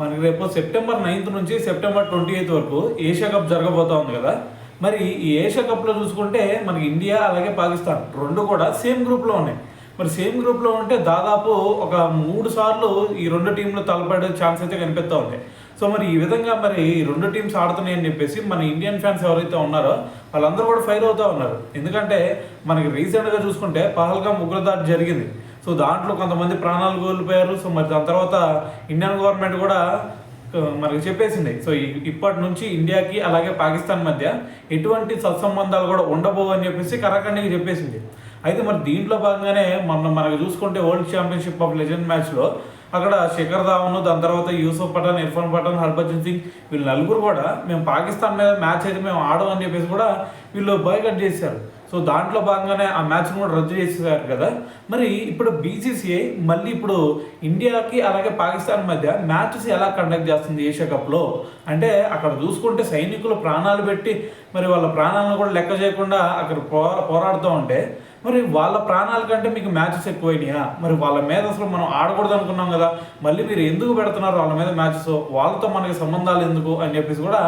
మనకి రేపు September 9th నుంచి సెప్టెంబర్ 28th వరకు ఏషియా కప్ జరగబోతా ఉంది కదా. మరి ఈ ఏషియా కప్లో చూసుకుంటే మనకి ఇండియా అలాగే పాకిస్తాన్ రెండు కూడా సేమ్ గ్రూప్లో ఉన్నాయి. మరి సేమ్ గ్రూప్లో ఉంటే దాదాపు ఒక 3 సార్లు ఈ రెండు టీంలు తలపడే ఛాన్స్ అయితే కనిపిస్తూ ఉంది. సో మరి ఈ విధంగా మరి ఈ రెండు టీమ్స్ ఆడుతున్నాయి అని చెప్పేసి మన ఇండియన్ ఫ్యాన్స్ ఎవరైతే ఉన్నారో వాళ్ళందరూ కూడా ఫైర్ అవుతూ ఉన్నారు. ఎందుకంటే మనకి రీసెంట్గా చూసుకుంటే పహల్గామ్ ఉగ్రదాడి జరిగింది. సో దాంట్లో కొంతమంది ప్రాణాలు కోల్పోయారు. సో మరి దాని తర్వాత ఇండియన్ గవర్నమెంట్ కూడా మనకి చెప్పేసింది. సో ఇప్పటి నుంచి ఇండియాకి అలాగే పాకిస్తాన్ మధ్య ఎటువంటి సత్సంబంధాలు కూడా ఉండబోవు అని చెప్పేసి కరాఖండిగా చెప్పేసింది. అయితే మరి దీంట్లో భాగంగానే మనకు చూసుకుంటే వరల్డ్ ఛాంపియన్షిప్ ఆఫ్ లెజెండ్ మ్యాచ్లో అక్కడ శిఖర్ ధావన్, దాని తర్వాత యూసుఫ్ పఠాన్, ఇర్ఫాన్ పఠాన్, హర్భజన్ సింగ్ వీళ్ళు నలుగురు కూడా మేము పాకిస్తాన్ మీద మ్యాచ్ అయితే మేము ఆడమని చెప్పేసి కూడా వీళ్ళు బాయ్కట్ చేశారు. సో దాంట్లో భాగంగానే ఆ మ్యాచ్ను కూడా రద్దు చేసేసారు కదా. మరి ఇప్పుడు బీసీసీఐ మళ్ళీ ఇప్పుడు ఇండియాకి అలాగే పాకిస్తాన్ మధ్య మ్యాచెస్ ఎలా కండక్ట్ చేస్తుంది ఏషియా కప్లో అంటే అక్కడ చూసుకుంటే సైనికులు ప్రాణాలు పెట్టి మరి వాళ్ళ ప్రాణాలను కూడా లెక్క చేయకుండా అక్కడ పోరాడుతూ ఉంటే మరి వాళ్ళ ప్రాణాల కంటే మీకు మ్యాచెస్ ఎక్కువైనాయా? మరి వాళ్ళ మీద అసలు మనం ఆడకూడదు అనుకున్నాం కదా, మళ్ళీ మీరు ఎందుకు పెడుతున్నారు వాళ్ళ మీద మ్యాచెస్, వాళ్ళతో మనకి సంబంధాలు ఎందుకు అని చెప్పేసి కూడా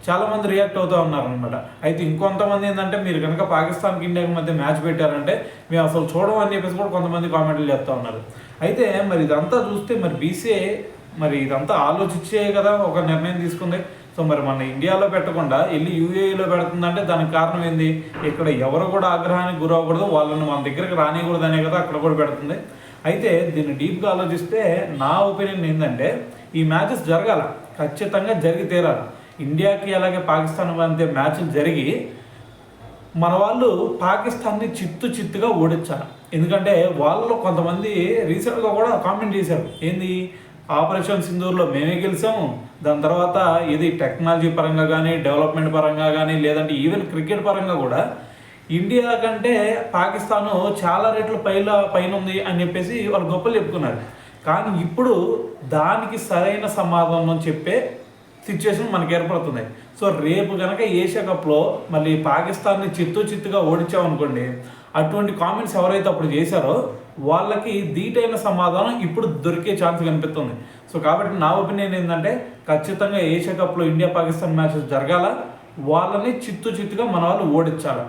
చాలామంది రియాక్ట్ అవుతూ ఉన్నారనమాట. అయితే ఇంకొంతమంది ఏంటంటే మీరు కనుక పాకిస్తాన్కి ఇండియాకి మధ్య మ్యాచ్ పెట్టారంటే మేము అసలు చూడడం అని చెప్పేసి కూడా కొంతమంది కామెంట్లు చెప్తా ఉన్నారు. అయితే మరి ఇదంతా చూస్తే మరి బీసీఐ మరి ఇదంతా ఆలోచించే కదా ఒక నిర్ణయం తీసుకుంది. సో మరి మన ఇండియాలో పెట్టకుండా వెళ్ళి యూఏఈలో పెడుతుందంటే దానికి కారణం ఏంది? ఇక్కడ ఎవరు కూడా ఆగ్రహానికి గురవ్వకూడదు, వాళ్ళని మన దగ్గరికి రానియకూడదు అనే కదా అక్కడ కూడా పెడుతుంది. అయితే దీన్ని డీప్గా ఆలోచిస్తే నా ఒపీనియన్ ఏంటంటే ఈ మ్యాచెస్ జరగాల, ఖచ్చితంగా జరిగి తీరాలి. ఇండియాకి అలాగే పాకిస్తాన్ మధ్య మ్యాచ్లు జరిగి మన వాళ్ళు పాకిస్తాన్ని చిత్తుగా ఓడించాలి. ఎందుకంటే వాళ్ళు కొంతమంది రీసెంట్గా కూడా కామెంట్ చేశారు, ఏంది ఆపరేషన్ సింధూర్లో మేమే గెలిచాము, దాని తర్వాత ఇది టెక్నాలజీ పరంగా కానీ డెవలప్మెంట్ పరంగా కానీ లేదంటే ఈవెన్ క్రికెట్ పరంగా కూడా ఇండియా కంటే పాకిస్తాను చాలా రేట్లు పైన ఉంది అని చెప్పేసి వాళ్ళు గొప్పలు చెప్పుకున్నారు. కానీ ఇప్పుడు దానికి సరైన సమాధానం చెప్పే సిచ్యువేషన్ మనకు ఏర్పడుతుంది. సో రేపు కనుక ఏషియా కప్లో మళ్ళీ పాకిస్తాన్ని చిత్తుగా ఓడించామనుకోండి, అటువంటి కామెంట్స్ ఎవరైతే అప్పుడు చేశారో వాళ్ళకి ధీటైన సమాధానం ఇప్పుడు దొరికే ఛాన్స్ కనిపిస్తుంది. సో కాబట్టి నా ఒపీనియన్ ఏంటంటే ఖచ్చితంగా ఏషియా కప్లో ఇండియా పాకిస్తాన్ మ్యాచెస్ జరగాల, వాళ్ళని చిత్తుగా మన వాళ్ళు ఓడించాలి.